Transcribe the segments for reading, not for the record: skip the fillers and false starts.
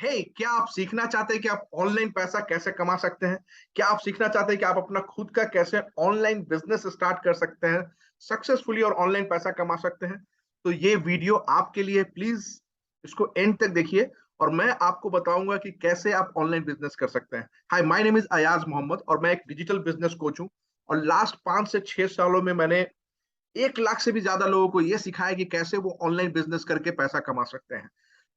क्या आप सीखना चाहते हैं कि आप ऑनलाइन पैसा कैसे कमा सकते हैं? क्या आप सीखना चाहते हैं कि आप अपना खुद का कैसे ऑनलाइन बिजनेस स्टार्ट कर सकते हैं, सक्सेसफुली और ऑनलाइन पैसा कमा सकते हैं? तो ये वीडियो आपके लिए, प्लीज इसको एंड तक देखिए और मैं आपको बताऊंगा कि कैसे आप ऑनलाइन बिजनेस कर सकते हैं। Hi, my name is Ayaz Mohammad और मैं एक डिजिटल बिजनेस कोच हूं और लास्ट 5 से 6 सालों में मैंने 1 लाख से भी ज्यादा लोगों को यह सिखाया कि कैसे वो ऑनलाइन बिजनेस करके पैसा कमा सकते हैं।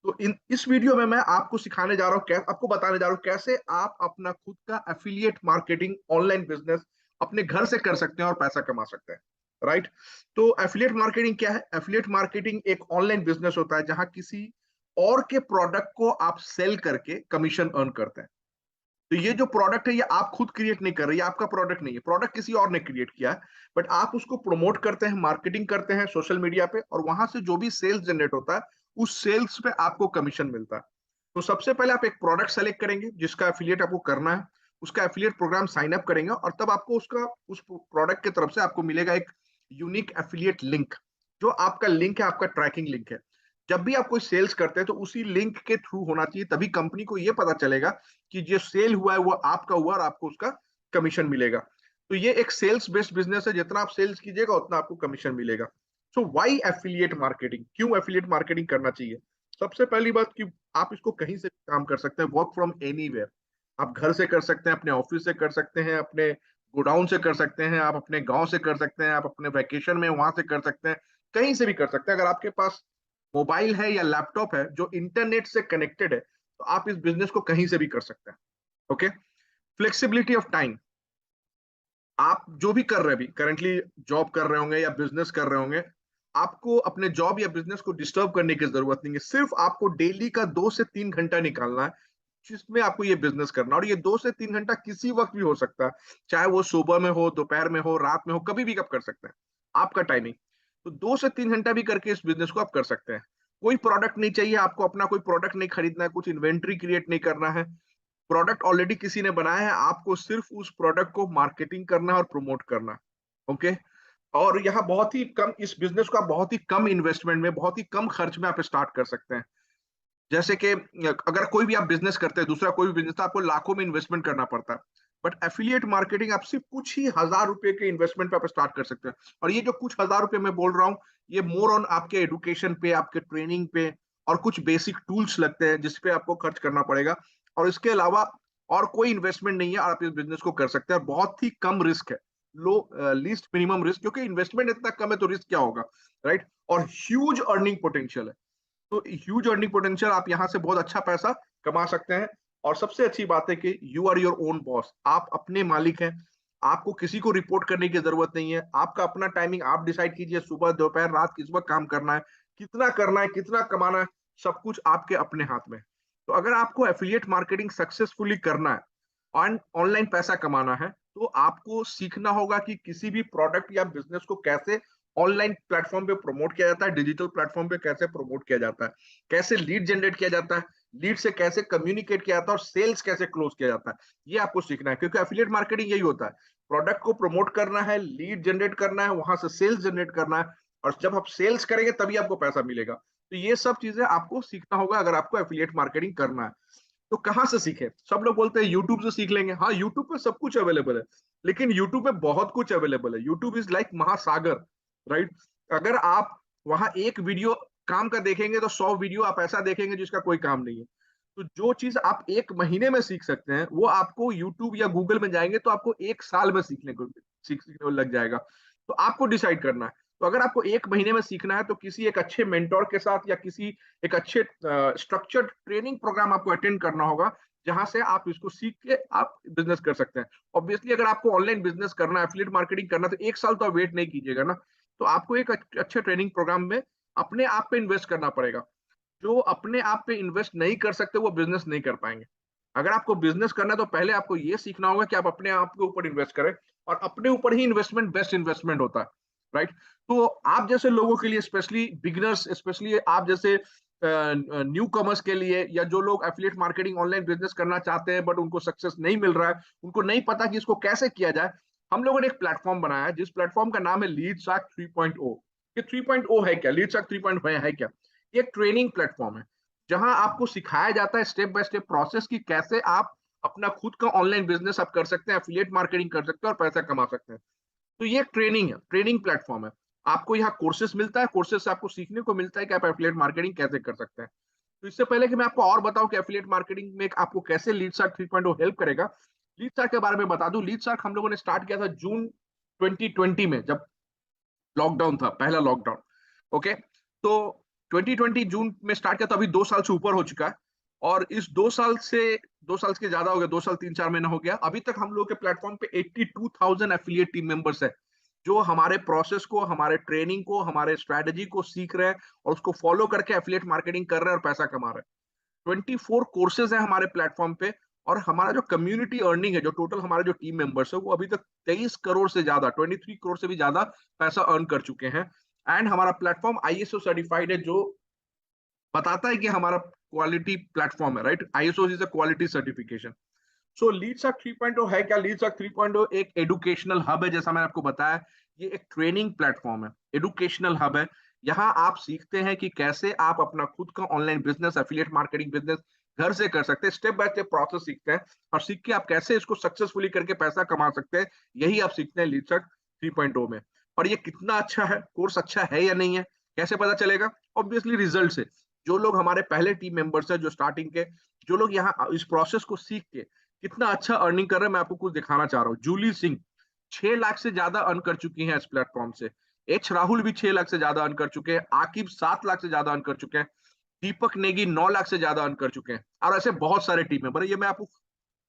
तो इस वीडियो में मैं आपको सिखाने जा रहा हूँ, आपको बताने जा रहा हूँ कैसे आप अपना खुद का एफिलिएट मार्केटिंग ऑनलाइन बिजनेस अपने घर से कर सकते हैं और पैसा कमा सकते हैं। राइट। तो एफिलिएट मार्केटिंग क्या है? एफिलिएट मार्केटिंग एक ऑनलाइन बिजनेस होता है जहां किसी और के प्रोडक्ट को आप सेल करके कमीशन अर्न करते हैं। तो ये जो प्रोडक्ट है ये आप खुद क्रिएट नहीं कर रहे, ये आपका प्रोडक्ट नहीं है, प्रोडक्ट किसी और ने क्रिएट किया है। बट आप उसको प्रमोट करते हैं, मार्केटिंग करते हैं सोशल मीडिया पे और वहां से जो भी सेल्स जनरेट होता है उस सेल्स पे आपको कमीशन मिलता है। तो सबसे पहले आप एक प्रोडक्ट सेलेक्ट करेंगे जिसका एफिलिएट आपको करना है, उसका एफिलिएट प्रोग्राम साइन अप करेंगे और तब आपको उसका उस प्रोडक्ट की तरफ से आपको मिलेगा एक यूनिक एफिलिएट लिंक। जो आपका लिंक है, आपका ट्रैकिंग लिंक है। जब भी आप कोई सेल्स करते हैं तो उसी लिंक के थ्रू होना चाहिए, तभी कंपनी को यह पता चलेगा कि जो सेल हुआ है वो आपका हुआ और आपको उसका कमीशन मिलेगा। तो ये एक सेल्स बेस्ड बिजनेस है, जितना आप सेल्स कीजिएगा उतना आपको कमीशन मिलेगा। सो व्हाई एफिलिएट मार्केटिंग, क्यों एफिलिएट मार्केटिंग करना चाहिए? सबसे पहली बात कि आप इसको कहीं से भी काम कर सकते हैं, वर्क फ्रॉम एनीवेयर। आप घर से कर सकते हैं, अपने ऑफिस से कर सकते हैं, अपने गोडाउन से कर सकते हैं, आप अपने गांव से कर सकते हैं, आप अपने वैकेशन में वहां से कर सकते हैं, कहीं से भी कर सकते हैं। अगर आपके पास मोबाइल है या लैपटॉप है जो इंटरनेट से कनेक्टेड है तो आप इस बिजनेस को कहीं से भी कर सकते हैं। ओके। Flexibility of time. आप जो भी कर रहे हैं, अभी करंटली जॉब कर रहे होंगे या बिजनेस कर रहे होंगे, आपको अपने जॉब या बिजनेस को डिस्टर्ब करने की जरूरत नहीं है। सिर्फ आपको डेली का 2 से 3 घंटा निकालना है जिसमें आपको ये बिजनेस करना है। और ये 2 से 3 घंटा किसी वक्त भी हो सकता है, चाहे वो सुबह में हो, दोपहर में हो, रात में हो, कभी भी आप कर सकते हैं। आपका टाइमिंग। तो 2 से 3 घंटा भी करके इस बिजनेस को आप कर सकते हैं। कोई प्रोडक्ट नहीं चाहिए आपको, अपना कोई प्रोडक्ट नहीं खरीदना है, कुछ इन्वेंट्री क्रिएट नहीं करना है। प्रोडक्ट ऑलरेडी किसी ने बनाया है, आपको सिर्फ उस प्रोडक्ट को मार्केटिंग करना है और प्रमोट करना है। ओके। और यहाँ बहुत ही कम, इस बिजनेस को आप बहुत ही कम इन्वेस्टमेंट में, बहुत ही कम खर्च में आप स्टार्ट कर सकते हैं। जैसे कि अगर कोई भी आप बिजनेस करते हैं, दूसरा कोई भी बिजनेस, तो आपको लाखों में इन्वेस्टमेंट करना पड़ता है। बट एफिलिएट मार्केटिंग आप सिर्फ कुछ ही हजार रुपए के इन्वेस्टमेंट पे आप स्टार्ट कर सकते हैं। और ये जो कुछ हजार रुपए मैं बोल रहा हूँ, ये मोर ऑन आपके एडुकेशन पे, आपके ट्रेनिंग पे और कुछ बेसिक टूल्स लगते हैं जिसपे आपको खर्च करना पड़ेगा। और इसके अलावा और कोई इन्वेस्टमेंट नहीं है और आप इस बिजनेस को कर सकते हैं। और बहुत ही कम रिस्क है, लो लीस्ट मिनिमम रिस्क, क्योंकि इन्वेस्टमेंट इतना कम है तो रिस्क क्या होगा? राइट। और ह्यूज अर्निंग पोटेंशियल है। तो ह्यूज अर्निंग पोटेंशियल, आप यहाँ से बहुत अच्छा पैसा कमा सकते हैं। और सबसे अच्छी बात है कि you are your own boss, आप अपने मालिक हैं। आपको किसी को रिपोर्ट करने की जरूरत नहीं है, आपका अपना टाइमिंग आप डिसाइड कीजिए, सुबह दोपहर रात किस वक्त काम करना है, कितना करना है, कितना कमाना है, सब कुछ आपके अपने हाथ में। तो अगर आपको एफिलिएट मार्केटिंग सक्सेसफुली करना है और ऑनलाइन पैसा कमाना है तो आपको सीखना होगा कि किसी भी प्रोडक्ट या बिजनेस को कैसे ऑनलाइन प्लेटफॉर्म पे प्रमोट किया जाता है, डिजिटल प्लेटफॉर्म पे कैसे प्रमोट किया जाता है, कैसे लीड जनरेट किया जाता है, लीड से कैसे कम्युनिकेट किया जाता है और सेल्स कैसे क्लोज किया जाता है। ये आपको सीखना है, क्योंकि एफिलिएट मार्केटिंग यही होता है। प्रोडक्ट को प्रमोट करना है, लीड जनरेट करना है, वहां से सेल्स जनरेट करना है और जब आप सेल्स करेंगे तभी आपको पैसा मिलेगा। तो ये सब चीजें आपको सीखना होगा अगर आपको एफिलिएट मार्केटिंग करना है। तो कहाँ से सीखे? सब लोग बोलते हैं यूट्यूब से सीख लेंगे। हाँ, यूट्यूब पे सब कुछ अवेलेबल है, लेकिन यूट्यूब पे बहुत कुछ अवेलेबल है। यूट्यूब इज लाइक महासागर। राइट। अगर आप वहां एक वीडियो काम का देखेंगे तो 100 वीडियो आप ऐसा देखेंगे जिसका कोई काम नहीं है। तो जो चीज आप 1 महीने में सीख सकते हैं वो आपको यूट्यूब या गूगल में जाएंगे तो आपको 1 साल में सीखने को लग जाएगा। तो आपको डिसाइड करना है। तो अगर आपको 1 महीने में सीखना है तो किसी एक अच्छे मेंटोर के साथ या किसी एक अच्छे स्ट्रक्चर्ड ट्रेनिंग प्रोग्राम आपको अटेंड करना होगा, जहां से आप इसको सीख के आप बिजनेस कर सकते हैं। ऑब्वियसली अगर आपको ऑनलाइन बिजनेस करना है, एफिलिएट मार्केटिंग करना है, तो 1 साल तो आप वेट नहीं कीजिएगा ना। तो आपको एक अच्छे ट्रेनिंग प्रोग्राम में अपने आप पे इन्वेस्ट करना पड़ेगा। जो अपने आप पे इन्वेस्ट नहीं कर सकते वो बिजनेस नहीं कर पाएंगे। अगर आपको बिजनेस करना है तो पहले आपको ये सीखना होगा कि आप अपने आप के ऊपर इन्वेस्ट करें। और अपने ऊपर ही इन्वेस्टमेंट बेस्ट इन्वेस्टमेंट होता है। राइट। तो आप जैसे लोगों के लिए, स्पेशली बिगिनर्स, स्पेशली आप जैसे न्यू कमर्स के लिए, या जो लोग एफिलिएट मार्केटिंग ऑनलाइन बिजनेस करना चाहते हैं बट उनको सक्सेस नहीं मिल रहा है, उनको नहीं पता कि इसको कैसे किया जाए, हम लोगों ने एक प्लेटफॉर्म बनाया है जिस प्लेटफॉर्म का नाम है लीड शार्क 3.0। ये 3.0 है क्या? लीड शार्क 3.0 है क्या? ये एक ट्रेनिंग प्लेटफॉर्म है। जहां आपको सिखाया जाता है स्टेप बाय स्टेप प्रोसेस कि कैसे आप अपना खुद का ऑनलाइन बिजनेस आप कर सकते हैं, एफिलिएट मार्केटिंग कर सकते हैं और पैसा कमा सकते हैं। तो ये ट्रेनिंग है, ट्रेनिंग प्लेटफॉर्म है। आपको यहाँ कोर्सेस मिलता है, कोर्सेस से आपको सीखने को मिलता है कि आप एफिलिएट मार्केटिंग कैसे कर सकते हैं। तो इससे पहले कि मैं आपको और बताऊं कि एफिलिएट मार्केटिंग में आपको कैसे लीड शार्क 3.0 हेल्प करेगा, लीड शार्क के बारे में बता दूं। लीड शार्क हम लोगों ने स्टार्ट किया था जून 2020 में, जब लॉकडाउन था, पहला लॉकडाउन। ओके, तो 2020 जून में स्टार्ट किया, तो अभी 2 साल से ऊपर हो चुका है। और इस 2 साल से, 2 साल के ज्यादा हो गया, 2 साल 3-4 महीना हो गया, अभी तक हम लोग के प्लेटफॉर्म पे 82,000 एफिलिएट टीम मेंबर्स है, जो हमारे प्रोसेस को, हमारे ट्रेनिंग को, हमारे स्ट्रेटेजी को सीख रहे हैं और उसको फॉलो करके एफिलिएट मार्केटिंग कर रहे हैं और पैसा कमा रहे हैं। 24 कोर्सेज है हमारे प्लेटफॉर्म पे। और हमारा जो कम्युनिटी अर्निंग है, जो टोटल हमारे जो टीम मेंबर्स है, वो अभी तक 23 करोड़ से ज्यादा, 23 करोड़ से भी ज्यादा पैसा अर्न कर चुके हैं। एंड हमारा प्लेटफॉर्म आईएसओ सर्टिफाइड है, जो बताता है कि हमारा क्वालिटी प्लेटफॉर्म है, right. ISO is a quality certification. So Leadsark 3.0 है क्या? लीडसक 3.0 एक एडुकेशनल हब है, जैसा मैंने आपको बताया। ये एक ट्रेनिंग प्लेटफॉर्म है, एडुकेशनल हब है। यहाँ आप सीखते हैं कि कैसे आप अपना खुद का online business, affiliate marketing business घर से कर सकते हैं। स्टेप बाय स्टेप प्रोसेस सीखते हैं और सीख के आप कैसे इसको सक्सेसफुली करके पैसा कमा सकते हैं, यही आप सीखते हैं लीडसक 3.0 में। और ये कितना अच्छा है, कोर्स अच्छा है या नहीं है, कैसे पता चलेगा? ऑब्वियसली रिजल्ट से। जो लोग हमारे पहले टीम मेंबर्स हैं, जो स्टार्टिंग के, जो लोग यहाँ इस प्रोसेस को सीख के कितना अच्छा अर्निंग कर रहे हैं, मैं आपको कुछ दिखाना चाह रहा हूँ। जूली सिंह 6 लाख से ज्यादा अर्न कर चुकी हैं इस प्लेटफॉर्म से। एच राहुल भी 6 लाख से ज्यादा अर्न कर चुके हैं। आकिब 7 लाख से ज्यादा अर्न कर चुके हैं। दीपक नेगी 9 लाख से ज्यादा अर्न कर चुके हैं। और ऐसे बहुत सारे टीम है। ये मैं आपको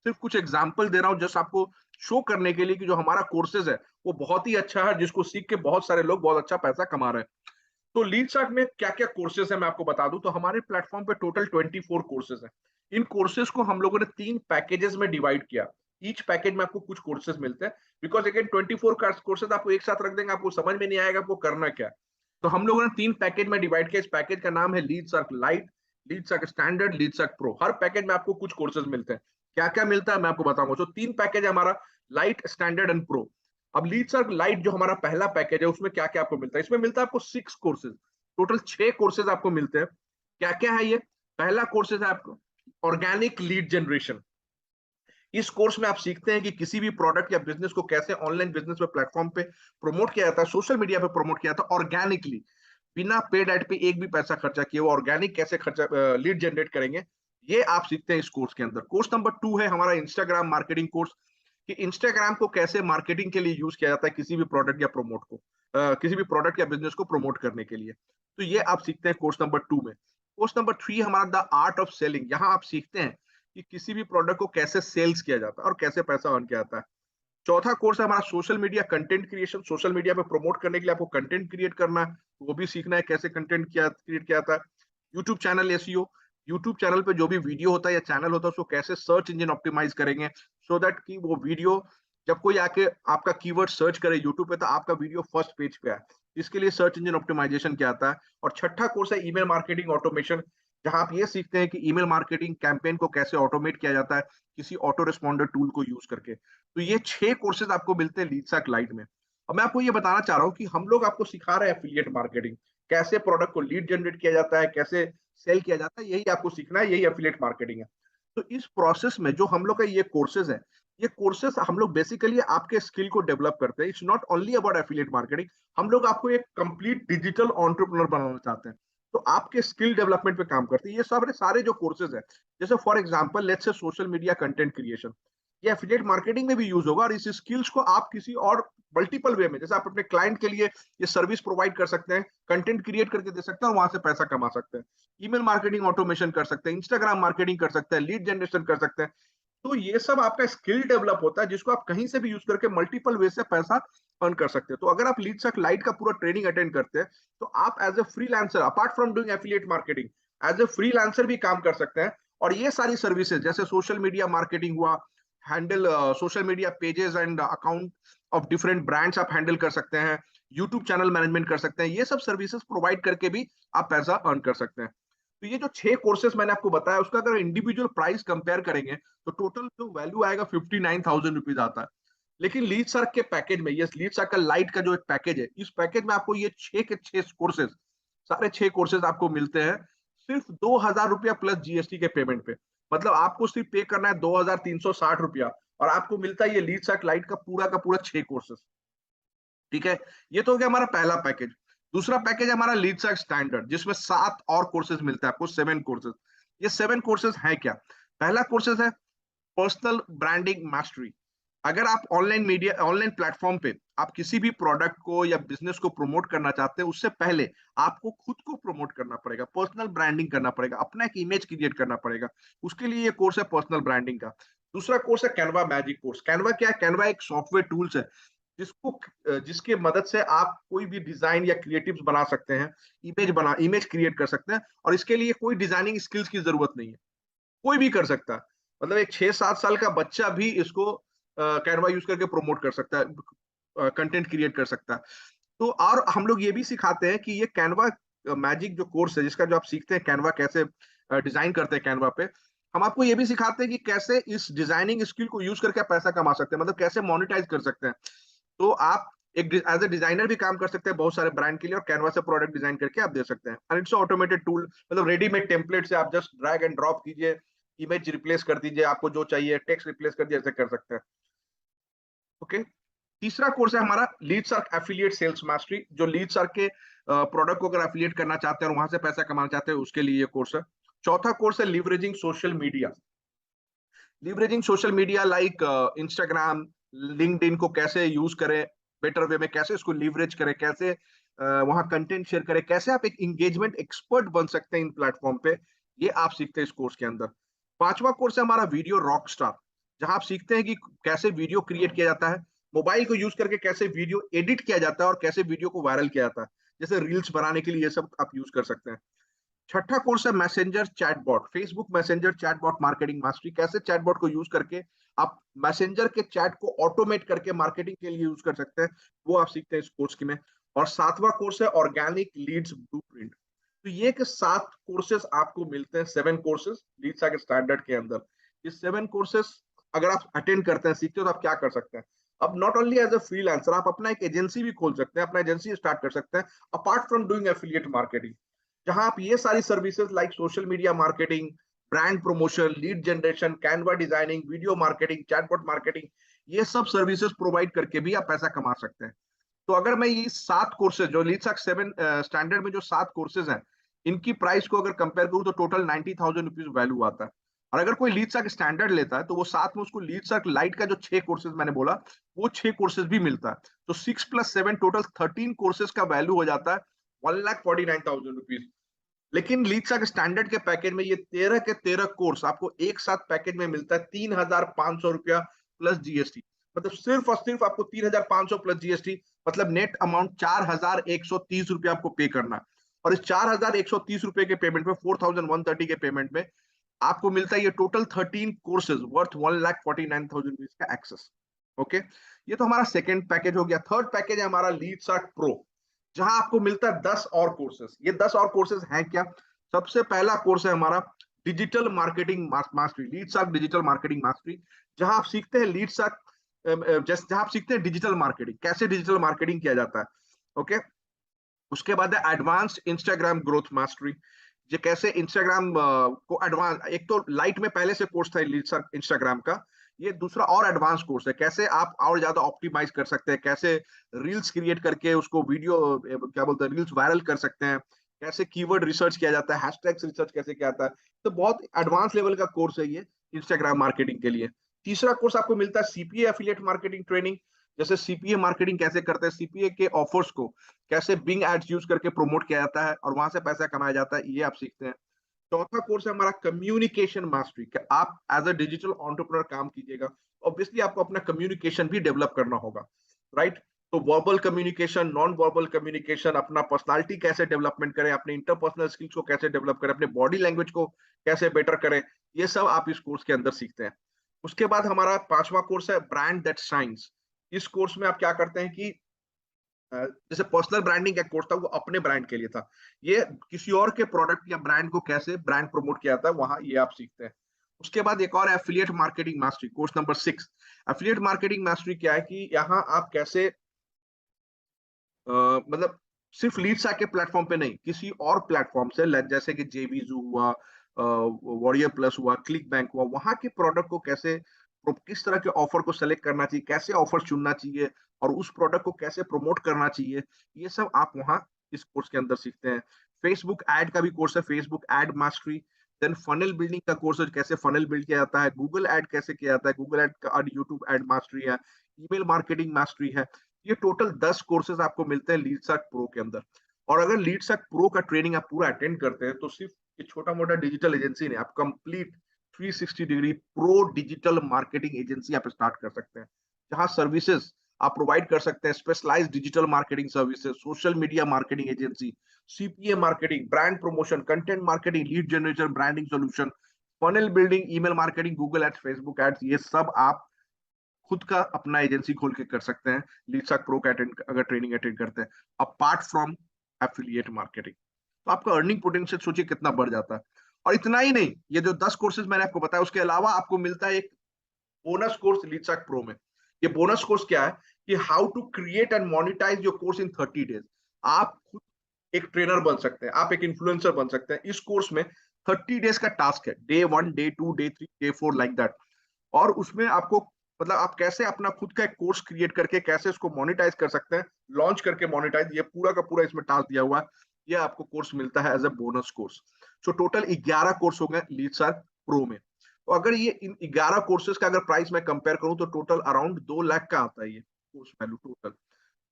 सिर्फ कुछ एग्जाम्पल दे रहा हूँ, जस्ट आपको शो करने के लिए कि जो हमारा कोर्सेज है वो बहुत ही अच्छा है, जिसको सीख के बहुत सारे लोग बहुत अच्छा पैसा कमा रहे हैं। तो लीड शार्क में क्या क्या कोर्सेज है मैं आपको बता दूं। तो हमारे प्लेटफॉर्म पे टोटल 24 कोर्सेज हैं। इन कोर्सेज को हम लोगों ने 3 पैकेजेस में डिवाइड किया। ईच पैकेज में आपको कुछ कोर्सेज मिलते हैं, बिकॉज अगेन 24 कोर्सेज आपको एक साथ रख देंगे, आपको समझ में नहीं आएगा आपको करना क्या है। तो हम लोगों ने 3 पैकेज में डिवाइड किया। इस पैकेज का नाम है Leadsark lite, Leadsark standard, Leadsark pro. हर पैकेज में आपको कुछ कोर्सेज मिलते हैं। क्या क्या मिलता है मैं आपको बताऊंगा। तो 3 पैकेज है हमारा, लाइट, स्टैंडर्ड एंड प्रो। अब लीड शार्क लाइट जो हमारा पहला पैकेज है, उसमें क्या क्या आपको मिलता है? इसमें मिलता है आपको 6 कोर्सेज। टोटल 6 कोर्सेज आपको मिलते हैं। क्या क्या है ये? पहला कोर्सेज है आपको ऑर्गेनिक लीड जनरेशन। इस कोर्स में आप सीखते हैं कि किसी भी प्रोडक्ट या बिजनेस को कैसे ऑनलाइन बिजनेस पे प्लेटफॉर्म पे प्रमोट किया जाता है, सोशल मीडिया पे प्रमोट किया जाता है ऑर्गेनिकली, बिना पेड एड पे एक भी पैसा खर्चा किए वो ऑर्गेनिक कैसे खर्चा लीड जनरेट करेंगे, ये आप सीखते हैं इस कोर्स के अंदर। कोर्स नंबर 2 है हमारा इंस्टाग्राम मार्केटिंग कोर्स, कि इंस्टाग्राम को कैसे मार्केटिंग के लिए यूज किया जाता है, किसी भी प्रोडक्ट या प्रमोट को, किसी भी प्रोडक्ट या बिजनेस को प्रमोट करने के लिए। तो ये आप सीखते हैं कोर्स नंबर 2 में। कोर्स नंबर 3 हमारा द आर्ट ऑफ सेलिंग। यहाँ आप सीखते हैं कि किसी भी प्रोडक्ट को कैसे सेल्स किया जाता है और कैसे पैसा अर्न किया जाता है। चौथा कोर्स है हमारा social media content creation. Social media पे प्रमोट करने के लिए आपको कंटेंट क्रिएट करना है, वो भी सीखना है कैसे कंटेंट क्रिएट किया जाता है। YouTube channel SEO, YouTube channel पे जो भी वीडियो होता है या चैनल होता है, उसको कैसे सर्च इंजन ऑप्टिमाइज करेंगे, सो दैट कि वो वीडियो जब कोई आके आपका कीवर्ड सर्च करे यूट्यूब पे, तो आपका वीडियो फर्स्ट पेज पे आए। इसके लिए सर्च इंजन ऑप्टिमाइजेशन क्या आता है। और छठा कोर्स है ईमेल मार्केटिंग ऑटोमेशन, जहां आप ये सीखते हैं कि ईमेल मार्केटिंग कैंपेन को कैसे ऑटोमेट किया जाता है किसी ऑटो रिस्पॉन्डर टूल को यूज करके। तो ये 6 कोर्सेज आपको मिलते हैं लीडसैक लाइट में। और मैं आपको ये बताना चाह रहा हूँ कि हम लोग आपको सिखा रहे हैं एफिलिएट मार्केटिंग, कैसे प्रोडक्ट को लीड जनरेट किया जाता है, कैसे सेल किया जाता है, यही आपको सीखना है, यही एफिलिएट मार्केटिंग है। तो इस प्रोसेस में जो हम लोग का ये कोर्सेज है, ये कोर्सेज हम लोग बेसिकली आपके स्किल को डेवलप करते हैं। It's not only about affiliate marketing, हम लोग आपको एक कंप्लीट डिजिटल एंटरप्रेन्योर बनाना चाहते हैं। तो आपके स्किल डेवलपमेंट पे काम करते हैं ये सारे सारे जो कोर्सेज है। जैसे for example let's say social media content creation, ये एफिलिएट मार्केटिंग में भी यूज होगा। और इस स्किल्स को आप किसी और मल्टीपल वे में, जैसे आप अपने क्लाइंट के लिए ये सर्विस प्रोवाइड कर सकते हैं, कंटेंट क्रिएट करके दे सकते हैं और वहां से पैसा कमा सकते हैं। ईमेल मार्केटिंग ऑटोमेशन कर सकते हैं, इंस्टाग्राम मार्केटिंग कर सकते हैं, लीड जनरेशन कर सकते हैं। तो ये सब आपका स्किल डेवलप होता है, जिसको आप कहीं से भी यूज करके मल्टीपल वे से पैसा अर्न कर सकते हैं। तो अगर आप लीडसक लाइट का पूरा ट्रेनिंग अटेंड करते हैं, तो आप as a freelancer, apart from doing affiliate marketing, as a freelancer भी काम कर सकते हैं। और ये सारी सर्विसेज जैसे सोशल मीडिया मार्केटिंग हुआ, handle social media pages and account of different brands आप हैंडल कर सकते हैं, यूट्यूब चैनल मैनेजमेंट कर सकते हैं, ये सब सर्विसेज प्रोवाइड करके भी आप पैसा अर्न कर सकते हैं। तो ये जो 6 कोर्सेज मैंने आपको बताया, उसका अगर इंडिविजुअल प्राइस कंपेयर करेंगे, तो टोटल जो वैल्यू आएगा 59,000 रुपीज आता है। लेकिन लीड सर्क के पैकेज में, ये लीड सर्क का लाइट का जो एक पैकेज है, इस पैकेज में आपको ये 6 के 6 कोर्सेज, सारे 6 कोर्सेज आपको मिलते हैं सिर्फ 2,000 रुपया प्लस जीएसटी के पेमेंट पे। मतलब आपको सिर्फ पे करना है 2,360 रुपया और आपको मिलता है ये लीड सर्क लाइट का पूरा 6 कोर्सेज। ठीक है, ये तो हो गया हमारा पहला पैकेज। दूसरा पैकेज है हमारा लीड सर्क स्टैंडर्ड, जिसमें 7 और कोर्सेज मिलता है आपको, 7 कोर्सेज। ये 7 कोर्सेज है क्या? पहला कोर्सेज है पर्सनल ब्रांडिंग मास्टरी। अगर आप ऑनलाइन मीडिया, ऑनलाइन प्लेटफॉर्म पे आप किसी भी प्रोडक्ट को या बिजनेस को प्रमोट करना चाहते हैं, उससे पहले आपको खुद को प्रमोट करना पड़ेगा, पर्सनल ब्रांडिंग करना पड़ेगा, अपना एक इमेज क्रिएट करना पड़ेगा। उसके लिए ये कोर्स है पर्सनल ब्रांडिंग का। दूसरा कोर्स है कैनवा मैजिक कोर्स। कैनवा क्या है? कैनवा एक सॉफ्टवेयर टूल्स है जिसको जिसके मदद से आप कोई भी डिजाइन या क्रिएटिव्स बना सकते हैं, इमेज क्रिएट कर सकते हैं, और इसके लिए कोई डिजाइनिंग स्किल्स की जरूरत नहीं है, कोई भी कर सकता है। मतलब एक 6-7 साल का बच्चा भी इसको कैनवा यूज करके प्रमोट कर सकता है, कंटेंट क्रिएट कर सकता है। तो और हम लोग ये भी सिखाते हैं कि ये कैनवा मैजिक जो कोर्स है, जिसका जो आप सीखते हैं कैनवा कैसे डिजाइन करते हैं कैनवा पे, हम आपको ये भी सिखाते हैं कि कैसे इस डिजाइनिंग स्किल को यूज करके आप पैसा कमा सकते हैं, मतलब कैसे मोनेटाइज कर सकते हैं। तो आप एक एज ए डिजाइनर भी काम कर सकते हैं बहुत सारे ब्रांड के लिए, और कैनवा से प्रोडक्ट डिजाइन करके आप दे सकते हैं। एंड इट्स ऑटोमेटेड टूल, मतलब रेडीमेड टेम्पलेट से आप जस्ट ड्रैग एंड ड्रॉप कीजिए, इमेज रिप्लेस कर दीजिए, आपको जो चाहिए टेक्स्ट रिप्लेस कर दिए, ऐसे कर सकते हैं। ओके। तीसरा कोर्स है हमारा लीड सर्क एफिलिएट सेल्स मास्टरी, जो लीड सर्क के प्रोडक्ट को अगर एफिलिएट करना चाहते हैं और वहां से पैसा कमाना चाहते हैं, उसके लिए ये कोर्स है। चौथा कोर्स है leveraging social media. Leveraging social media like Instagram, LinkedIn को कैसे यूज करें बेटर वे में, कैसे इसको लीवरेज करें, कैसे वहां कंटेंट शेयर करें, कैसे आप एक इंगेजमेंट एक्सपर्ट बन सकते हैं इन प्लेटफॉर्म पे, ये आप सीखते हैं इस कोर्स के अंदर। पांचवा कोर्स है हमारा वीडियो रॉक स्टार, जहां आप सीखते हैं कि कैसे वीडियो क्रिएट किया जाता है, मोबाइल को यूज करके कैसे वीडियो एडिट किया जाता है और कैसे वीडियो को वायरल किया जाता है, जैसे रील्स बनाने के लिए ये सब आप यूज कर सकते हैं। छठा कोर्स है messenger chatbot, Facebook messenger chatbot marketing mastery, कैसे चैटबॉट को यूज करके आप मैसेंजर के चैट को ऑटोमेट करके मार्केटिंग के लिए यूज कर सकते हैं, वो आप सीखते हैं इस कोर्स की में। और सातवां कोर्स है ऑर्गेनिक लीड्स ब्लूप्रिंट। तो ये के 7 कोर्सेज आपको मिलते हैं, 7 कोर्सेज लीड्स के स्टैंडर्ड के अंदर। ये 7 कोर्सेज अगर आप अटेंड करते हैं, सीखते हो, तो आप क्या कर सकते हैं? अब not only as a freelancer, आप अपना एक एजेंसी भी खोल सकते हैं, अपना एजेंसी स्टार्ट कर सकते हैं apart from doing affiliate marketing, जहां आप ये सारी services like social media marketing, brand promotion, lead generation, Canva designing, video marketing, chatbot marketing, ये सब सर्विसेज प्रोवाइड करके भी आप पैसा कमा सकते हैं। तो अगर मैं ये 7 कोर्सेज जो लीडसर्क 7 स्टैंडर्ड में जो 7 कोर्सेज हैं, इनकी प्राइस को अगर कंपेयर करूं तो टोटल 90,000 रुपीज वैल्यू आता है। और अगर कोई लीडसर्क स्टैंडर्ड लेता है तो वो साथ में उसको लीडसर्क लाइट का जो 6 कोर्सेज मैंने बोला, वो 6 कोर्सेज भी मिलता है। तो 6 + 7 टोटल 13 कोर्सेज का वैल्यू हो जाता है 1,49,000 रुपीज। लेकिन लीडसर्क स्टैंडर्ड के पैकेज में ये 13 के 13 कोर्स आपको एक साथ पैकेज में मिलता है 3,500 रुपया प्लस जीएसटी। मतलब सिर्फ और सिर्फ आपको 3,500 प्लस जीएसटी, मतलब नेट अमाउंट 4,130 रुपया आपको पे करना है। और इस 4,130 रुपए के पेमेंट में, 4,130 के पेमेंट में आपको मिलता है ये टोटल 13 कोर्सेज वर्थ 1,49,000 रुपीज का एक्सेस। ओके, ये तो हमारा सेकेंड पैकेज हो गया। थर्ड पैकेज है हमारा लीडसर्क प्रो, जहां आपको मिलता है 10 और कोर्सेज। ये 10 और कोर्सेज हैं क्या? सबसे पहला कोर्स है हमारा digital marketing mastery, Leadsark digital marketing mastery, जहां आप सीखते हैं लीडसर्क, जहां आप सीखते हैं डिजिटल मार्केटिंग, कैसे डिजिटल मार्केटिंग किया जाता है। ओके, उसके बाद है एडवांस्ड इंस्टाग्राम ग्रोथ मास्टरी, जो कैसे इंस्टाग्राम को एडवांस, एक तो लाइट में पहले से कोर्स था लीडसर्क इंस्टाग्राम का, ये दूसरा और एडवांस कोर्स है, कैसे आप और ज्यादा ऑप्टिमाइज कर सकते हैं, कैसे रील्स क्रिएट करके उसको वीडियो, क्या बोलते हैं, रील्स वायरल कर सकते हैं, कैसे कीवर्ड रिसर्च किया जाता है, हैशटैग्स रिसर्च कैसे किया जाता है। तो बहुत एडवांस लेवल का कोर्स है ये इंस्टाग्राम मार्केटिंग के लिए। तीसरा कोर्स आपको मिलता है सीपीए एफिलिएट मार्केटिंग ट्रेनिंग, जैसे सीपीए मार्केटिंग कैसे करते हैं, सीपीए के ऑफर्स को कैसे बिंग एड्स यूज करके प्रमोट किया जाता है और वहां से पैसा कमाया जाता है, ये आप सीखते हैं। चौथा कोर्स है हमारा कम्युनिकेशन मास्टरी, कि आप एज अ डिजिटल एंटरप्रेन्योर काम कीजिएगा, ऑब्वियसली आपको अपना कम्युनिकेशन भी डेवलप करना होगा, राइट? तो verbal communication, non verbal communication, अपना पर्सनालिटी कैसे डेवलपमेंट करें, अपने इंटरपर्सनल स्किल्स को कैसे डेवलप करें, अपने बॉडी लैंग्वेज को कैसे बेटर करें, ये सब आप इस कोर्स के अंदर सीखते हैं। उसके बाद हमारा पांचवा कोर्स है ब्रांड दैट शाइन्स। इस कोर्स में आप क्या करते हैं कि जैसे पर्सनल ब्रांडिंग का कोर्स था, वो अपने ब्रांड के लिए था, ये किसी और के प्रोडक्ट या ब्रांड को कैसे ब्रांड प्रमोट किया जाता है, वहां ये आप सीखते हैं। उसके बाद एक और affiliate marketing mastery, course number 6। Affiliate marketing mastery क्या है कि यहाँ आप कैसे मतलब सिर्फ लीड्स के प्लेटफॉर्म पे नहीं, किसी और प्लेटफॉर्म से, जैसे कि जेवीजू हुआ, वॉरियर प्लस हुआ, क्लिक बैंक हुआ, वहां के प्रोडक्ट को कैसे, किस तरह के ऑफर को सेलेक्ट करना चाहिए, कैसे ऑफर चुनना चाहिए, और उस प्रोडक्ट को कैसे प्रमोट करना चाहिए, ये सब आप वहाँ इस कोर्स के अंदर सीखते हैं। फेसबुक एड का भी कोर्स है, Facebook ad mastery. Then funnel building का कोर्स है, कैसे फनल बिल्ड किया जाता है, गूगल एड कैसे किया जाता है, गूगल एड का, यूट्यूब एड मास्टरी है, ईमेल मार्केटिंग मास्टरी है। ये टोटल 10 कोर्सेज आपको मिलते हैं लीडसर्क प्रो के अंदर। और अगर लीडसर्क प्रो का ट्रेनिंग आप पूरा अटेंड करते हैं, तो सिर्फ ये छोटा मोटा डिजिटल एजेंसी नहीं, आप complete 360 degree pro digital marketing agency आप स्टार्ट कर सकते हैं, जहां सर्विसेज आप प्रोवाइड कर सकते हैं, specialised digital marketing services, social media marketing agency, CPA marketing, brand promotion, content marketing, lead generation, branding solution, funnel building, email marketing, Google ads, Facebook ads, ये सब आप खुद का अपना एजेंसी खोल के कर सकते हैं लीडसर्क प्रो का अगर ट्रेनिंग अटेंड करते हैं, अपार्ट फ्रॉम एफिलिएट मार्केटिंग। तो आपका अर्निंग पोटेंशियल सोचिए कितना बढ़ जाता है। और इतना ही नहीं, ये जो 10 कोर्सेज मैंने आपको बताया, उसके अलावा आपको मिलता है एक बोनस कोर्स लीडसर्क प्रो में। ये बोनस कोर्स क्या है कि how to create and monetise your course in 30 days. आप खुद एक ट्रेनर बन सकते हैं, आप एक इन्फ्लुएंसर बन सकते हैं। इस कोर्स में 30 डेज का टास्क है, day 1, day 2, day 3, day 4, like that. और उसमें आपको, मतलब आप कैसे अपना खुद का एक कोर्स क्रिएट करके कैसे उसको मोनेटाइज कर सकते हैं, लॉन्च करके मोनेटाइज, ये पूरा का पूरा इसमें टास्क दिया हुआ है। ये आपको कोर्स मिलता है as a bonus course. So total 11 course हो गए लीडसर्क प्रो में। तो अगर ये इन 11 कोर्सेज का अगर प्राइस मैं कंपेयर करूं, तो टोटल अराउंड 2 लाख का आता है ये कोर्स वैल्यू टोटल।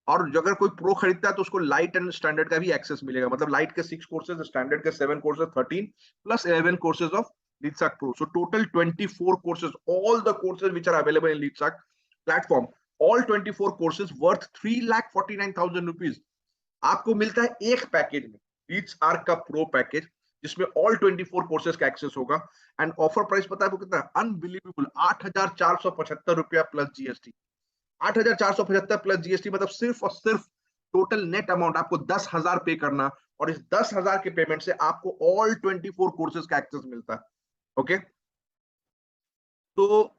और जो अगर कोई प्रो खरीदता है, तो उसको लाइट एंड स्टैंडर्ड का भी एक्सेस मिलेगा, मतलब लाइट के 6 कोर्सेज, स्टैंडर्ड के 7 courses, 13 plus 11 courses of Leadsark pro. So total 24 courses, all the courses which are available in Leadsark platform, all 24 courses worth 3,49,000 rupees आपको मिलता है एक पैकेज में, लीडसर्क का प्रो पैकेज, जिसमें ऑल 24 कोर्सेज का एक्सेस होगा। एंड ऑफर प्राइस पता है आपको कितना, unbelievable 8,475 plus GST. 8,475 plus GST, मतलब सिर्फ और सिर्फ टोटल नेट अमाउंट आपको 10,000 पे करना, और इस 10,000 के पेमेंट से आपको ऑल 24 कोर्सेज का एक्सेस मिलता है। ओके, तो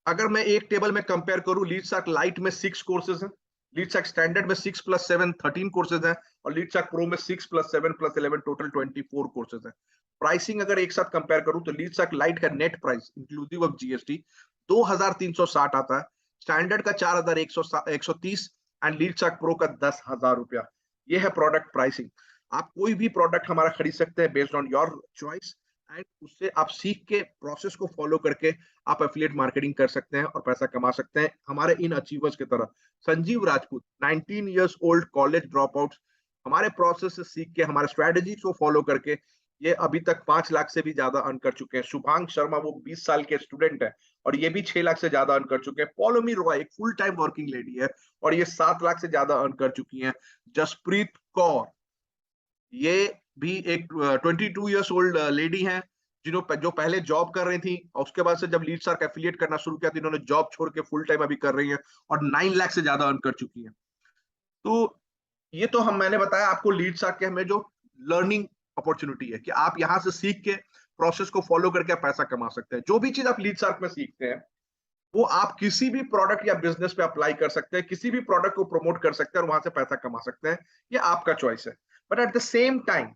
अगर मैं एक टेबल में कंपेयर करूं, लीडसर्क लाइट में 6 कोर्सेज हैं, लीडसर्क स्टैंडर्ड में 6 प्लस 7 13 कोर्सेज हैं, और लीडसर्क प्रो में 6 प्लस 7 प्लस 11 टोटल 24 कोर्सेज हैं। प्राइसिंग अगर एक साथ कंपेयर करूं, तो लीडसर्क लाइट का net price inclusive of GST 2,360 आता है, स्टैंडर्ड का 4,130, एंड लीडसर्क प्रो का 10,000 रुपया। ये है प्रोडक्ट प्राइसिंग। आप कोई भी प्रोडक्ट हमारा खरीद सकते हैं based on your choice, and उससे आप सीख के प्रोसेस को फॉलो करके आप एफिलिएट मार्केटिंग कर सकते हैं और पैसा कमा सकते हैं, हमारे इन अचीवर्स की तरह। Sanjeev Rajput 19 years old college drop out, हमारे प्रोसेस से सीख के, हमारे स्ट्रेटेजी को फॉलो करके ये अभी तक 5 लाख से भी ज्यादा अर्न कर चुके हैं। शुभांग शर्मा, वो 20 साल के स्टूडेंट है, और ये भी 6 लाख से ज्यादा अर्न कर चुके हैं। पॉलोमी रॉय एक फुल टाइम वर्किंग लेडी है, और ये 7 लाख से ज्यादा अर्न कर चुकी हैं। जसप्रीत कौर, ये भी एक 22 इयर्स ओल्ड लेडी हैं, जो पहले जॉब कर रही थी, और उसके बाद से जब लीडसर्क एफिलिएट करना शुरू किया, तो इन्होंने जॉब छोड़ के फुल टाइम अभी कर रही हैं, और 9 लाख से ज्यादा अर्न कर चुकी हैं। तो ये तो मैंने बताया आपको लीडसर्क के हमें जो लर्निंग अपॉर्चुनिटी है, कि आप यहाँ से सीख के प्रोसेस को फॉलो करके आप पैसा कमा सकते हैं। जो भी चीज आप लीडसर्क में सीखते हैं, वो आप किसी भी प्रोडक्ट या बिजनेस पे अप्लाई कर सकते हैं, किसी भी प्रोडक्ट को प्रमोट कर सकते हैं, और वहां से पैसा कमा सकते हैं। ये आपका चॉइस है। But at the same time,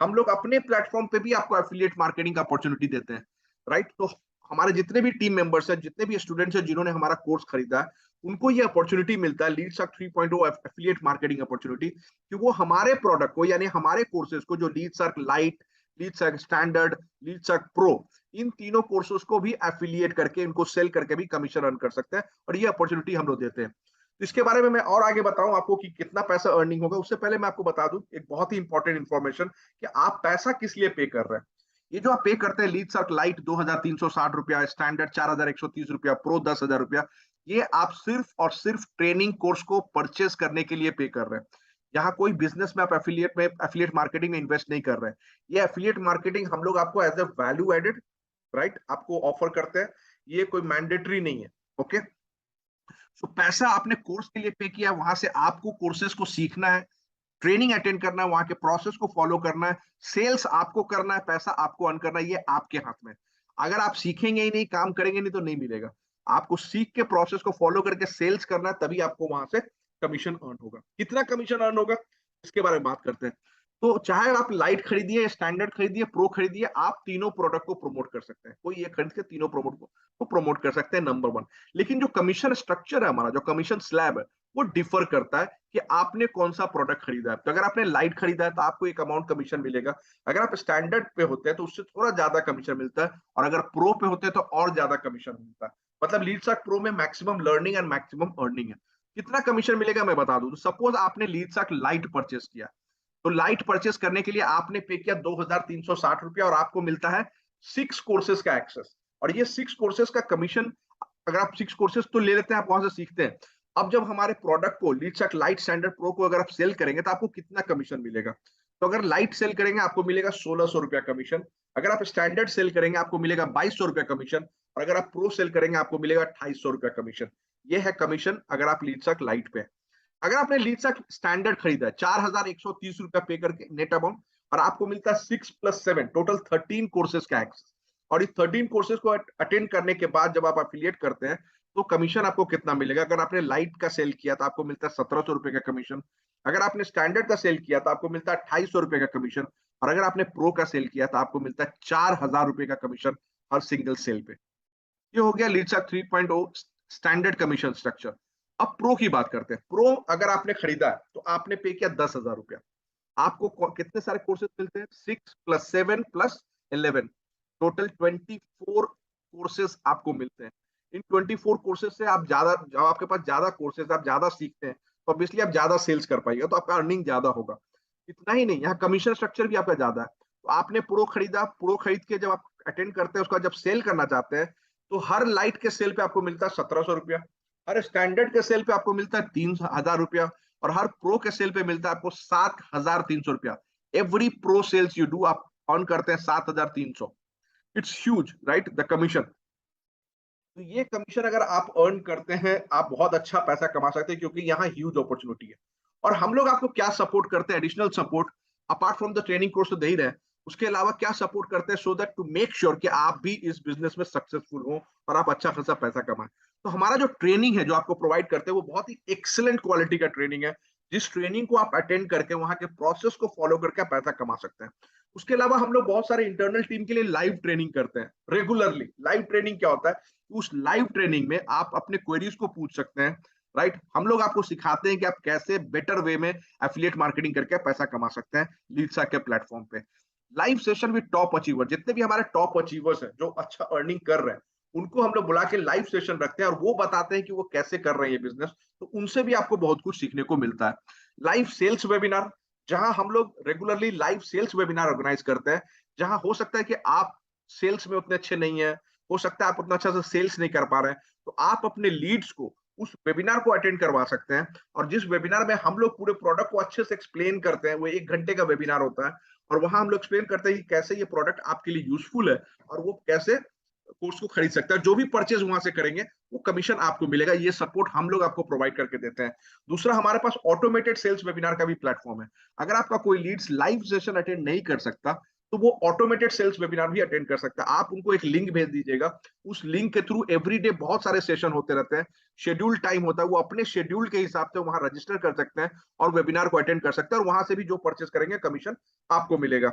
हम लोग अपने प्लेटफॉर्म पे भी आपको एफिलिएट मार्केटिंग का अपॉर्चुनिटी देते हैं, राइट। तो हमारे जितने भी टीम मेंबर्स हैं, जितने भी स्टूडेंट्स हैं जिन्होंने हमारा कोर्स खरीदा है, उनको ये अपॉर्चुनिटी मिलता है, लीडसर्क 3.0 एफिलिएट मार्केटिंग अपॉर्चुनिटी, कि वो हमारे प्रोडक्ट को, यानी हमारे कोर्सेज को, जो लीडसर्क लाइट, लीडसर्क स्टैंडर्ड, लीडसर्क प्रो, इन तीनों कोर्सेज को भी एफिलिएट करके, इनको सेल करके भी कमीशन अर्न कर सकते हैं, और ये अपॉर्चुनिटी हम लोग देते हैं। तो इसके बारे में मैं और आगे बताऊं आपको कि कितना पैसा अर्निंग होगा, उससे पहले मैं आपको बता दूं एक बहुत ही इंपॉर्टेंट इंफॉर्मेशन, कि आप पैसा किस लिए पे कर रहे हैं। ये जो आप पे करते हैं, लीडसर्क लाइट 2,360 रुपया, स्टैंडर्ड 4,130 रुपया, प्रो 10,000 रुपया, ये आप सिर्फ और सिर्फ ट्रेनिंग कोर्स को परचेस करने के लिए पे कर रहे हैं। यहाँ कोई बिजनेस में आप एफिलिएट मार्केटिंग में इन्वेस्ट नहीं कर रहे हैं। ये एफिलिएट मार्केटिंग हम लोग आपको as a value added, right, आपको ऑफर करते हैं। ये कोई मैंडेटरी नहीं है। ओके, सो पैसा आपने कोर्स के लिए पे किया, वहां से आपको कोर्सेज को सीखना है, ट्रेनिंग अटेंड करना है, वहां के प्रोसेस को फॉलो करना है, सेल्स आपको करना है, पैसा आपको अर्न करना है, ये आपके हाथ में। अगर आप सीखेंगे ही नहीं, काम करेंगे नहीं, तो नहीं मिलेगा। आपको सीख के प्रोसेस को फॉलो करके सेल्स करना है, तभी आपको वहां से कमीशन अर्न होगा। कितना कमीशन अर्न होगा, इसके बारे में बात करते हैं। तो चाहे आप लाइट खरीदिए, स्टैंडर्ड खरीदिए, प्रो खरीदिए, आप तीनों प्रोडक्ट को प्रमोट कर सकते हैं। कोई ये खरीद के तीनों प्रोडक्ट को प्रमोट कर सकते हैं, नंबर वन। लेकिन जो कमीशन स्ट्रक्चर है हमारा, जो कमीशन स्लैब है, वो डिफर करता है कि आपने कौन सा प्रोडक्ट खरीदा है। तो अगर आपने लाइट खरीदा है तो आपको एक अमाउंट कमीशन मिलेगा। अगर आप स्टैंडर्ड पे होते हैं तो उससे थोड़ा ज्यादा कमीशन मिलता है, और अगर प्रो पे होते हैं तो और ज्यादा कमीशन मिलता है। मतलब लीड सार्क प्रो में maximum learning and maximum earning है। कितना कमीशन मिलेगा मैं बता दूं। तो सपोज आपने लीड सार्क लाइट परचेस किया, तो लाइट परचेस करने के लिए आपने पे किया 2360 रुपया, और आपको मिलता है 6 कोर्सेज का एक्सेस। और ये 6 कोर्सेज का कमीशन, अगर आप 6 कोर्सेज तो ले लेते हैं, आप वहां से सीखते हैं। अब जब हमारे प्रोडक्ट को, लीडसेक लाइट स्टैंडर्ड प्रो को अगर आप सेल करेंगे तो आपको कितना कमीशन मिलेगा। तो अगर लाइट सेल करेंगे आपको मिलेगा 1600 रुपया कमीशन। अगर आप स्टैंडर्ड सेल करेंगे आपको मिलेगा 2200 रुपया कमीशन। और अगर आप प्रो सेल करेंगे आपको मिलेगा 2800 रुपया कमीशन। ये है कमीशन अगर आप लीडसेक लाइट पे। अगर आपने लीडसेक स्टैंडर्ड खरीदा है 4130 रुपया पे करके नेट अमाउंट, और आपको मिलता है 6+7 टोटल 13 कोर्सेज का एक्सेस। और इस 13 कोर्सेज को अटेंड करने के बाद जब आप एफिलिएट करते हैं तो कमीशन आपको कितना मिलेगा। अगर आपने लाइट का सेल किया तो आपको मिलता है 1700 रुपए का कमीशन। अगर आपने स्टैंडर्ड का सेल किया तो आपको मिलता है 2800 रुपए का कमीशन। और अगर आपने प्रो का सेल किया तो आपको मिलता है 4000 रुपए का कमीशन हर सिंगल सेल पे। ये हो गया लीडसेक 3.0 स्टैंडर्ड कमीशन स्ट्रक्चर। अब प्रो की बात करते हैं। प्रो अगर आपने खरीदा है तो आपने पे किया 10,000 रुपया। आपको कितने सारे कोर्सेज मिलते हैं, 6+7+11, टोटल 24 कोर्सेज आपको मिलते हैं। इन 24 कोर्सेज से आप ज्यादा, जब आपके पास ज्यादा कोर्सेज, आप ज्यादा सीखते हैं तो ऑब्वियसली आप ज्यादा सेल्स कर पाएंगे, तो आपका अर्निंग ज्यादा होगा। इतना ही नहीं, यहाँ कमीशन स्ट्रक्चर भी आपका ज्यादा है। तो आपने प्रो खरीदा, प्रो खरीद के जब आप अटेंड करते हैं, उसका जब सेल करना चाहते हैं, तो हर लाइट के सेल पे आपको मिलता है 1700 रुपया, हर स्टैंडर्ड के सेल पे आपको मिलता है 3000 रुपया, और हर प्रो के सेल पे मिलता है आपको 7300 रुपया। Every pro sales you do आप अर्न करते हैं 7300। It's huge, right, the commission. तो ये कमीशन अगर आप अर्न करते हैं, आप बहुत अच्छा पैसा कमा सकते हैं, क्योंकि यहाँ ह्यूज अपॉर्चुनिटी है। और हम लोग आपको क्या सपोर्ट करते हैं, additional support, apart from the training course तो दे ही रहे हैं, उसके अलावा क्या सपोर्ट करते हैं, so that to make sure कि आप भी इस बिजनेस में सक्सेसफुल हो और आप अच्छा खासा पैसा कमाएं। तो हमारा जो ट्रेनिंग है जो आपको प्रोवाइड करते हैं, वो बहुत ही एक्सेलेंट क्वालिटी का ट्रेनिंग है, जिस ट्रेनिंग को आप अटेंड करके वहां के प्रोसेस को फॉलो करके आप पैसा कमा सकते हैं। उसके अलावा हम लोग बहुत सारे इंटरनल टीम के लिए लाइव ट्रेनिंग करते हैं रेगुलरली। लाइव ट्रेनिंग क्या होता है, उस लाइव ट्रेनिंग में आप अपने क्वेरीज को पूछ सकते हैं, राइट। हम लोग आपको सिखाते हैं कि आप कैसे बेटर वे में एफिलिएट मार्केटिंग करके पैसा कमा सकते हैं लीडसेक के प्लेटफॉर्म पे। Live session with top achiever, जितने भी हमारे टॉप अचीवर्स हैं जो अच्छा अर्निंग कर रहे हैं, उनको हम लोग बुला के लाइव सेशन रखते हैं, और वो बताते हैं कि वो कैसे कर रहे हैं ये बिजनेस। तो उनसे भी आपको बहुत कुछ सीखने को मिलता है। लाइव सेल्स वेबिनार, जहां हम लोग regularly live sales webinar organise करते हैं, जहां हो सकता है कि आप सेल्स में उतने अच्छे नहीं है, हो सकता है आप उतना अच्छा से सेल्स नहीं कर पा रहे हैं, तो आप अपने लीड्स को उस वेबिनार को अटेंड करवा सकते हैं। और जिस वेबिनार में हम लोग पूरे प्रोडक्ट को अच्छे से एक्सप्लेन करते हैं, वो 1 घंटे का वेबिनार होता है, और वहां हम लोग एक्सप्लेन करते हैं कि कैसे ये प्रोडक्ट आपके लिए यूजफुल है, और वो कैसे कोर्स को खरीद सकता है। जो भी परचेज वहां से करेंगे वो कमीशन आपको मिलेगा। ये सपोर्ट हम लोग आपको प्रोवाइड करके देते हैं। दूसरा, हमारे पास ऑटोमेटेड सेल्स वेबिनार का भी प्लेटफॉर्म है। अगर आपका कोई लीड्स लाइव सेशन अटेंड नहीं कर सकता, तो वो ऑटोमेटेड सेल्स वेबिनार भी अटेंड कर सकता है। आप उनको एक लिंक भेज दीजिएगा, उस लिंक के थ्रू एवरीडे बहुत सारे सेशन होते रहते हैं, शेड्यूल टाइम होता है, वो अपने शेड्यूल के हिसाब से वहां रजिस्टर कर सकते हैं और वेबिनार को अटेंड कर सकते हैं, और वहां से भी जो परचेस करेंगे कमीशन आपको मिलेगा।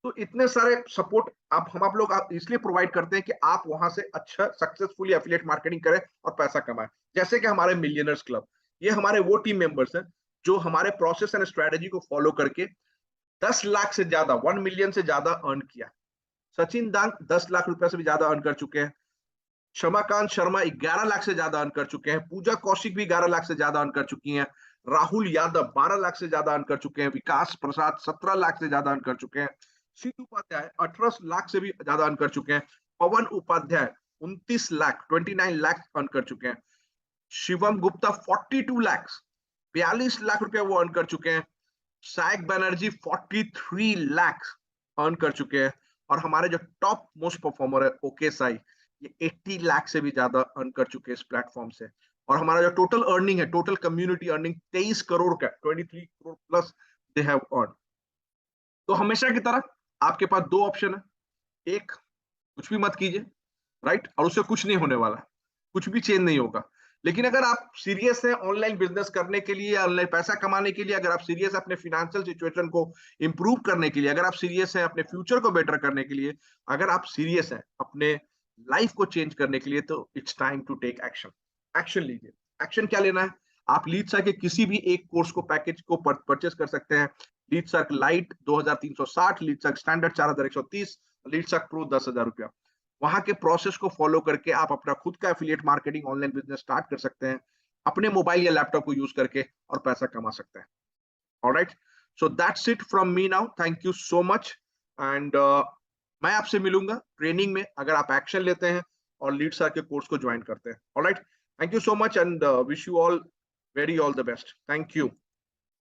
तो इतने सारे सपोर्ट आप लोग आप इसलिए प्रोवाइड करते हैं कि आप वहां से अच्छा सक्सेसफुली एफिलिएट मार्केटिंग करें और पैसा कमाएं। जैसे कि हमारे मिलियनर्स क्लब, ये हमारे वो टीम मेंबर्स हैं जो हमारे प्रोसेस एंड स्ट्रेटेजी को फॉलो करके 10 लाख से ज्यादा, 1 मिलियन से ज्यादा अर्न किया। सचिन दांग 10 लाख रुपए से भी ज्यादा अर्न कर चुके हैं। शमाकांत शर्मा 11 लाख से ज्यादा अर्न कर चुके हैं। पूजा कौशिक भी 11 लाख से ज्यादा अर्न कर चुकी हैं। राहुल यादव 12 लाख से ज्यादा अर्न कर चुके हैं। विकास प्रसाद 17 लाख से ज्यादा अर्न कर चुके हैं। सिद्धू उपाध्याय 18 लाख से भी ज्यादा अर्न कर चुके हैं। पवन उपाध्याय 29 लाख, 29 लाख अर्न कर चुके हैं। शिवम गुप्ता 42 लाख, 42 लाख रुपया वो अर्न कर चुके हैं। साइक बनर्जी 43 लाख अर्न कर चुके हैं। और हमारे जो टॉप मोस्ट परफॉर्मर है ओके साई, ये 80 लाख से भी ज्यादा अर्न कर चुके हैं इस प्लेटफॉर्म से। और हमारा जो टोटल अर्निंग है, टोटल कम्युनिटी अर्निंग 23 करोड़ का, 23 crore plus they have earn. तो हमेशा की तरह आपके पास दो ऑप्शन है। एक, कुछ भी मत कीजिए, राइट, और उससे कुछ नहीं होने वाला, कुछ भी चेंज नहीं होगा। लेकिन अगर आप सीरियस हैं ऑनलाइन बिजनेस करने के लिए, ऑनलाइन पैसा कमाने के लिए, अगर आप सीरियस हैं अपने फाइनेंशियल सिचुएशन को इंप्रूव करने के लिए, अगर आप सीरियस हैं अपने फ्यूचर को बेटर करने के लिए, अगर आप सीरियस हैं अपने लाइफ को चेंज करने के लिए, तो it's time to take action. Action लीजिए। एक्शन क्या लेना है? आप लीडसर्क के किसी भी एक कोर्स को, पैकेज को परचेस कर सकते हैं। लीडसर्क लाइट 2360, लीडसर्क स्टैंडर्ड 4130, लीडसर्क प्रो 10,000 रुपया। वहां के प्रोसेस को फॉलो करके आप अपना खुद का affiliate marketing online business start कर सकते हैं, अपने मोबाइल या लैपटॉप को यूज करके, और पैसा कमा सकते हैं। Alright, so that's it from me now. Thank you so much. And मैं आपसे मिलूंगा ट्रेनिंग में, अगर आप एक्शन लेते हैं और लीड सर के कोर्स को ज्वाइन करते हैं। Alright, thank you so much and wish you all very all the best. Thank you.